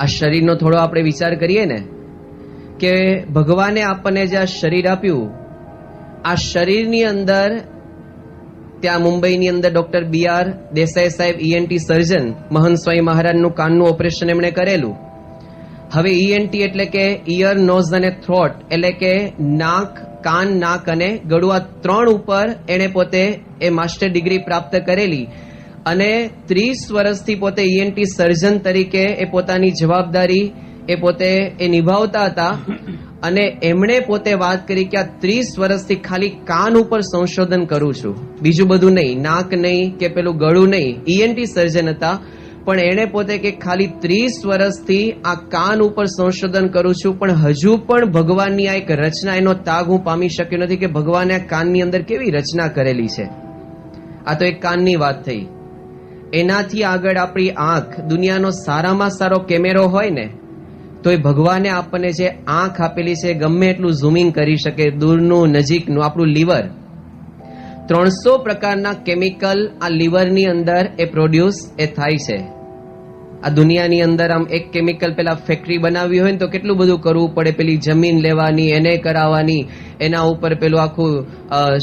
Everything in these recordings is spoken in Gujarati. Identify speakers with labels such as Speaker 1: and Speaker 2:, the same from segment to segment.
Speaker 1: આ શરીરનો થોડો આપણે વિચાર કરીએ ને કે ભગવાને આપણને જે આ શરીર આપ્યું, આ શરીરની અંદર ત્યાં મુંબઈની અંદર ડોક્ટર BR દેસાઈ સાહેબ ENT સર્જન મહંત સ્વામી મહારાજનું કાનનું ઓપરેશન એમણે કરેલું. હવે ENT એટલે કે ઇયર, નોઝ અને થ્રોટ એટલે કે નાક, કાન, નાક અને ગળું, આ ત્રણ ઉપર એણે પોતે એ માસ્ટર ડિગ્રી પ્રાપ્ત કરેલી અને 30 વર્ષથી પોતે ENT સર્જન તરીકે એ પોતાની જવાબદારી એ પોતે એ નિભાવતા હતા. અને એમણે પોતે વાત કરી કે આ 30 વર્ષથી ખાલી કાન ઉપર સંશોધન કરું છું, બીજું બધું નહીં, નાક નહીં કે પેલું ગળું નહીં. ENT સર્જન હતા પણ એણે પોતે કે ખાલી 30 વર્ષથી આ કાન ઉપર સંશોધન કરું છું, પણ હજુ પણ ભગવાનની આ એક રચના, એનો તાગ હું પામી શક્યો નથી કે ભગવાને આ કાનની અંદર કેવી રચના કરેલી છે. આ તો એક કાનની વાત થઈ. એનાથી આગળ આપણી આંખ, દુનિયાનો સારામાં સારો કેમેરો હોય ને તો એ ભગવાને આપણને જે આંખ આપેલી છે ગમે એટલું ઝૂમિંગ કરી શકે, દૂરનું નજીકનું. આપણું લીવર, 300 પ્રકારના કેમિકલ આ લીવરની અંદર એ પ્રોડ્યુસ એ થાય છે. આ દુનિયાની અંદર આમ એક કેમિકલ પેલા ફેક્ટરી બનાવી હોય ને તો કેટલું બધું કરવું પડે, પેલી જમીન લેવાની, એને કરાવવાની, એના ઉપર પેલું આખું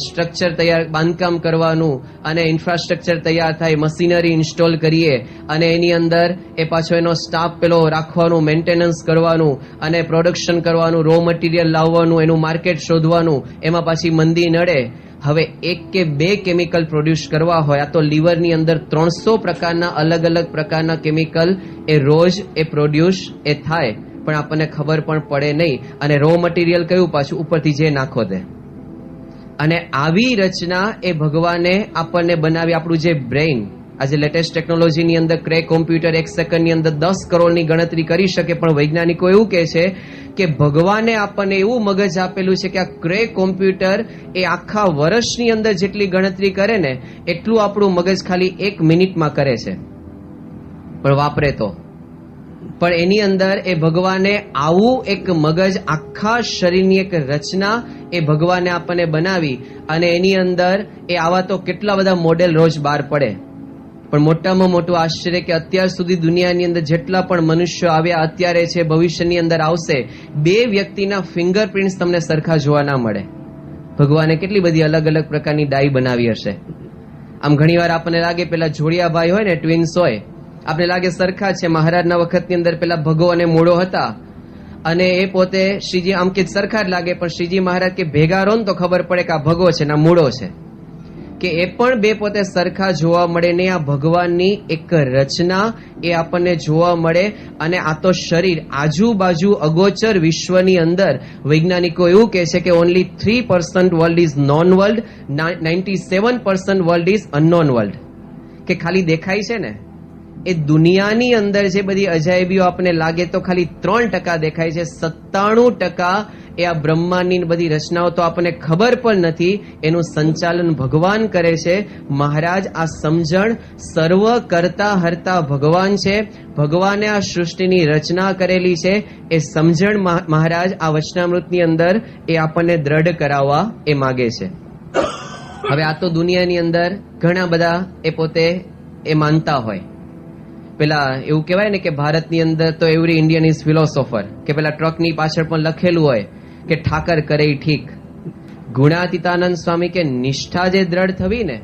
Speaker 1: સ્ટ્રક્ચર તૈયાર, બાંધકામ કરવાનું અને ઇન્ફ્રાસ્ટ્રક્ચર તૈયાર થાય, મશીનરી ઇન્સ્ટોલ કરીએ અને એની અંદર એ પાછો એનો સ્ટાફ પેલો રાખવાનું, મેન્ટેનન્સ કરવાનું અને પ્રોડક્શન કરવાનું, રો મટીરિયલ લાવવાનું, એનું માર્કેટ શોધવાનું, એમાં પાછી મંદી નડે. હવે એક કે બે કેમિકલ પ્રોડ્યુસ કરવા હોય, આ તો લીવરની અંદર 300 પ્રકારના અલગ અલગ પ્રકારના કેમિકલ એ રોજ એ પ્રોડ્યુસ એ થાય પણ આપણને ખબર પણ પડે નહીં. અને રો મટીરિયલ કયું પાછું ઉપરથી જે નાખો તે. અને આવી રચના એ ભગવાને આપણને બનાવી. આપણું જે બ્રેઇન, આજે લેટેસ્ટ ટેકનોલોજીની અંદર ક્રેક કોમ્પ્યુટર 1 સેકન્ડની અંદર 10 કરોડની ગણતરી કરી શકે, પણ વૈજ્ઞાનિકો એવું કહે છે કે ભગવાને આપણને એવું મગજ આપેલું છે કે આ ક્રેક કોમ્પ્યુટર એ આખા વર્ષની અંદર જેટલી ગણતરી કરે ને એટલું આપણું મગજ ખાલી 1 મિનિટમાં કરે છે, પણ વાપરે તો. પણ એની અંદર એ ભગવાને આવું એક મગજ, આખા શરીરની એક રચના એ ભગવાને આપણને બનાવી. અને એની અંદર એ આવા તો કેટલા બધા મોડેલ રોજ બહાર પડે. પણ મોટામાં મોટું આશ્ચર્ય કે અત્યાર સુધી દુનિયાની અંદર જેટલા પણ મનુષ્યો આવ્યા, અત્યારે છે, ભવિષ્યની અંદર આવશે, 2 વ્યક્તિના ફિંગરપ્રિન્ટ્સ તમને સરખા જોવા ના મળે. ભગવાને કેટલી બધી અલગ અલગ પ્રકારની ડાઈ બનાવી હશે. આમ ઘણીવાર આપણને લાગે પેલા જોડિયા ભાઈ હોય ને, ટ્વિન્સ હોય, આપણે લાગે સરખા છે. મહારાજના વખતની અંદર પેલા ભગો અને મૂળો હતા અને એ પોતે શ્રીજી આમ કે સરખા જ લાગે, પણ શ્રીજી મહારાજ કે ભેગા રહો ને તો ખબર પડે કે આ ભગો છે ને આ મૂળો છે, કે એ પણ 2 પોતે સરખા જોવા મળે ને. આ ભગવાનની એક રચના એ આપણને જોવા મળે. અને આ તો શરીર, આજુબાજુ અગોચર વિશ્વની અંદર વૈજ્ઞાનિકો એવું કહે છે કે only 3% world is known world, 97% world is unknown world. કે ખાલી દેખાય છે ને એ દુનિયાની અંદર જે બધી અજાયબીઓ આપણને લાગે તો ખાલી 3% દેખાય છે. 97% એ આ બ્રહ્માંડની બધી રચનાઓ તો આપણને ખબર પણ નથી. એનું સંચાલન ભગવાન કરે છે. મહારાજ આ સમજણ, સર્વ કરતા હરતા ભગવાન છે. ભગવાને આ સૃષ્ટિની રચના કરેલી છે. એ સમજણ મહારાજ આ વચનામૃતની અંદર એ આપણને દ્રઢ કરાવવા એ માગે છે. હવે આ તો દુનિયાની અંદર ઘણા બધા એ પોતે એ માનતા હોય. પેલા એવું કહેવાય ને કે ભારતની અંદર તો એવરી ઇન્ડિયન ઇઝ ફિલોસોફર, કે પેલા ટ્રકની પાછળ પણ લખેલું હોય કે ઠાકર કરે ઠીક. ગુણાતીતાનંદ સ્વામી કે નિષ્ઠા જે દ્રઢ થવી ને,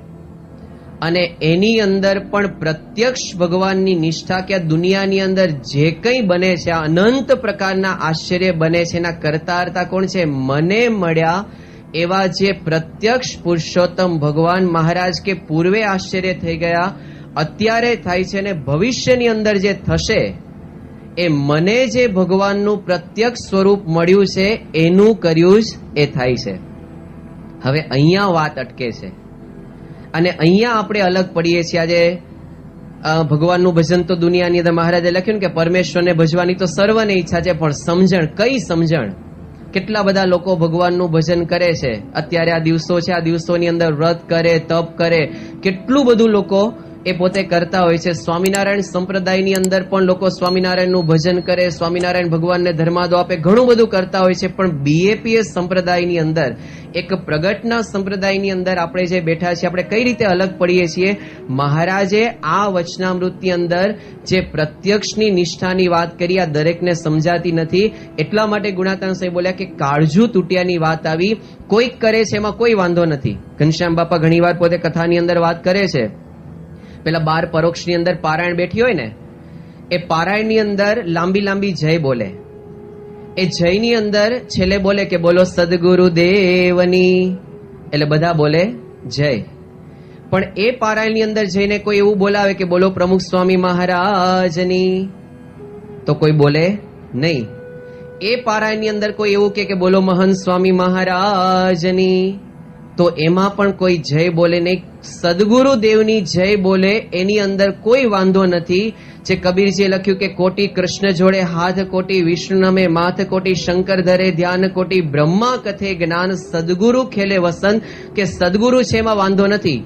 Speaker 1: અને એની અંદર પણ પ્રત્યક્ષ ભગવાનની નિષ્ઠા, કે આ દુનિયાની અંદર જે કંઈ બને છે, આ અનંત પ્રકારના આશ્ચર્ય બને છે, એના કરતા હરતા કોણ છે? મને મળ્યા એવા જે પ્રત્યક્ષ પુરુષોત્તમ ભગવાન મહારાજ કે પૂર્વે આશ્ચર્ય થઈ ગયા, અત્યારે થાય છે ને ભવિષ્યની અંદર જે થશે, એ મને જે ભગવાનનું પ્રત્યક્ષ સ્વરૂપ મળ્યું છે એનું કર્યું જ એ થાય છે. હવે અહીંયા વાત અટકે છે અને અહીંયા આપણે અલગ પડીએ છીએ. આજે ભગવાનનું ભજન તો દુનિયાની અંદર મહારાજે લખ્યું કે પરમેશ્વરને ભજવાની તો સર્વને ઈચ્છા છે, પણ સમજણ, કઈ સમજણ? કેટલા બધા લોકો ભગવાનનું ભજન કરે છે. અત્યારે આ દિવસો છે, આ દિવસોની અંદર વ્રત કરે, તપ કરે, કેટલું બધું લોકો એ પોતે કરતા હોય છે. સ્વામિનારાયણ સંપ્રદાયની અંદર પણ લોકો સ્વામિનારાયણનું ભજન કરે, સ્વામિનારાયણ ભગવાનને ધર્માદો આપે, ઘણું બધું કરતા હોય છે. પણ બીએપીએસ સંપ્રદાયની અંદર, એક પ્રગટના સંપ્રદાયની અંદર આપણે જે બેઠા છીએ, આપણે કઈ રીતે અલગ પડીએ છીએ? મહારાજે આ વચનામૃતની અંદર જે પ્રત્યક્ષની નિષ્ઠાની વાત કરી, આ દરેકને સમજાતી નથી. એટલા માટે ગુણાતાન સાહેબ બોલ્યા કે કાળજુ તૂટ્યાની વાત આવી. કોઈક કરે છે એમાં કોઈ વાંધો નથી. ઘનશ્યામ બાપા ઘણીવાર પોતે કથાની અંદર વાત કરે છે, પેલા 12 પરોક્ષની અંદર પારાયણ બેઠી હોય ને, એ પારાયણની અંદર લાંબી લાંબી જય બોલે. એ જયની અંદર છેલ્લે બોલે કે બોલો સદગુરુ દેવની, એટલે બધા બોલે જય. પણ એ પારાયણની અંદર જઈને કોઈ એવું બોલાવે કે બોલો પ્રમુખ સ્વામી મહારાજની, તો કોઈ બોલે નહીં. એ પારાયણની અંદર કોઈ એવું કે બોલો મહંત સ્વામી મહારાજની, તો એમાં પણ કોઈ જય બોલે નહીં. સદગુરુ દેવની જય બોલે એની અંદર કોઈ વાંધો નથી. જે કબીરજીએ લખ્યું કે કોટી કૃષ્ણ જોડે હાથ, કોટી વિષ્ણુ નમે માથ, કોટી શંકર ધરે ધ્યાન, કોટી બ્રહ્મા કથે જ્ઞાન, સદગુરુ ખેલે વસંત, કે સદગુરુ છે એમાં વાંધો નથી.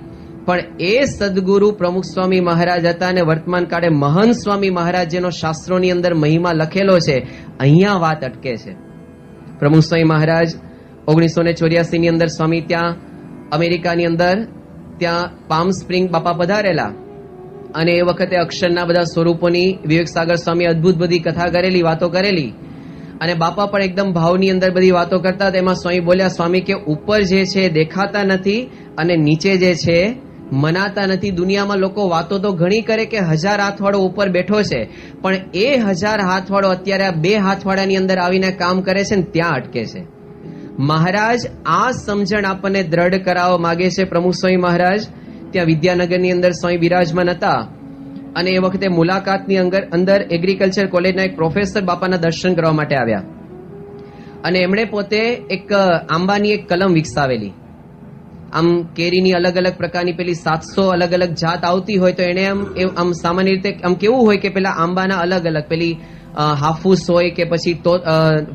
Speaker 1: પણ એ સદગુરુ પ્રમુખ સ્વામી મહારાજ હતા અને વર્તમાન કાળે મહંત સ્વામી મહારાજ જેનો શાસ્ત્રોની અંદર મહિમા લખેલો છે, અહીંયા વાત અટકે છે. પ્રમુખ સ્વામી મહારાજ 1984 ની અંદર સ્વામી ત્યાં અમેરિકાની અંદર ત્યાં પામ સ્પ્રિંગ બાપા પધારેલા, અને એ વખતે અક્ષરના બધા સ્વરૂપોની વિવેક સાગર સ્વામી અદભુત બધી કથા કરેલી, વાતો કરેલી, અને બાપા પણ એકદમ ભાવની અંદર બધી વાતો કરતા હતા. એમાં સ્વામી બોલ્યા, સ્વામી કે ઉપર જે છે દેખાતા નથી અને નીચે જે છે મનાતા નથી. દુનિયામાં લોકો વાતો તો ઘણી કરે કે 1000 હાથવાળો ઉપર બેઠો છે, પણ એ 1000 હાથવાળો અત્યારે આ 2 હાથવાળાની અંદર આવીને કામ કરે છે ને ત્યાં અટકે છે. મહારાજ આ સમજણ આપણને દ્રઢ કરાવવા માંગે છે. પ્રમુખ સ્વામી મહારાજ ત્યાં વિદ્યાનગરની અંદર સ્વામી બિરાજમાન હતા, અને એ વખતે મુલાકાતની અંદર એગ્રીકલ્ચર કોલેજના એક પ્રોફેસર બાપાના દર્શન કરવા માટે આવ્યા, અને એમણે પોતે એક આંબાની એક કલમ વિકસાવેલી. આમ કેરીની અલગ અલગ પ્રકારની પેલી 700 અલગ અલગ જાત આવતી હોય, તો એને આમ સામાન્ય રીતે આમ કેવું હોય કે પેલા આંબાના અલગ અલગ, પેલી હાફૂસ હોય કે પછી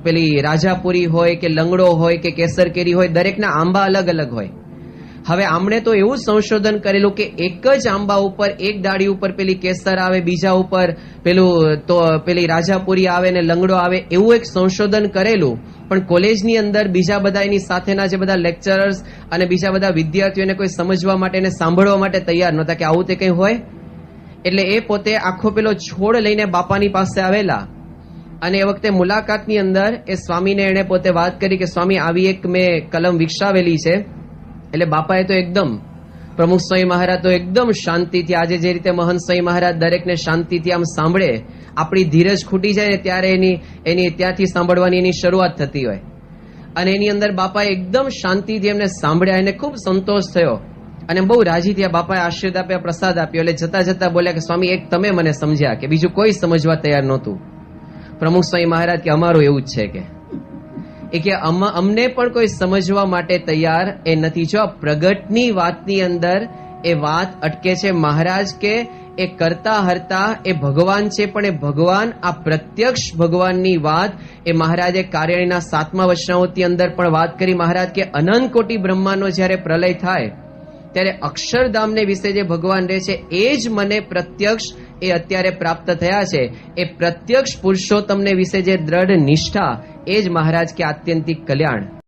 Speaker 1: પેલી રાજાપુરી હોય કે લંગડો હોય કે કેસર કેરી હોય, દરેકના આંબા અલગ અલગ હોય. હવે આમણે તો એવું સંશોધન કરેલું કે એક જ આંબા ઉપર, એક ડાળી ઉપર પેલી કેસર આવે, બીજા ઉપર પેલી રાજાપુરી આવે ને લંગડો આવે, એવું એક સંશોધન કરેલું. પણ કોલેજની અંદર બીજા બધા એની સાથેના જે બધા લેક્ચરર્સ અને બીજા બધા વિદ્યાર્થીઓને કોઈ સમજવા માટે ને સાંભળવા માટે તૈયાર નહોતા કે આવું તે કંઈ હોય. એટલે એ પોતે આખો પેલો છોડ લઈને બાપાની પાસે આવેલા, અને એ વખતે મુલાકાતની અંદર એ સ્વામીને એને પોતે વાત કરી કે સ્વામી આવી એક મેં કલમ વિકસાવેલી છે. એટલે બાપાએ તો એકદમ, પ્રમુખ સ્વામી મહારાજ તો એકદમ શાંતિથી, આજે જે રીતે મહંત સ્વામી મહારાજ દરેકને શાંતિથી આમ સાંભળે, આપણી ધીરજ ખૂટી જાય ને ત્યારે એની ત્યાંથી સાંભળવાની એની શરૂઆત થતી હોય, અને એની અંદર બાપાએ એકદમ શાંતિથી એમને સાંભળ્યા, એને ખૂબ સંતોષ થયો અને બહુ રાજી થયા. બાપાએ આશીર્વાદ આપ્યા, પ્રસાદ આપ્યો. એટલે જતા જતા બોલ્યા કે સ્વામી એક તમે મને સમજ્યા, કે બીજું કોઈ સમજવા તૈયાર નહોતું. પ્રમુખ સ્વામી મહારાજ કે અમારું એવું જ છે, કે અમને પણ કોઈ સમજવા માટે તૈયાર એ નથી. જો પ્રગટની વાતની અંદર એ વાત અટકે છે. મહારાજ કે એ કરતા હરતા એ ભગવાન છે, પણ એ ભગવાન, આ પ્રત્યક્ષ ભગવાનની વાત એ મહારાજે કાર્યણીના 7મા વચનામૃતની અંદર પણ વાત કરી. મહારાજ કે અનંત કોટી બ્રહ્માંડનો જ્યારે પ્રલય થાય ત્યારે અક્ષરધામને વિશે જે ભગવાન રહે છે એ જ મને પ્રત્યક્ષ એ અત્યારે પ્રાપ્ત થયા છે. એ પ્રત્યક્ષ પુરુષોત્તમને વિશે જે દ્રઢ નિષ્ઠા, એ જ મહારાજ કે આત્યંતિક કલ્યાણ.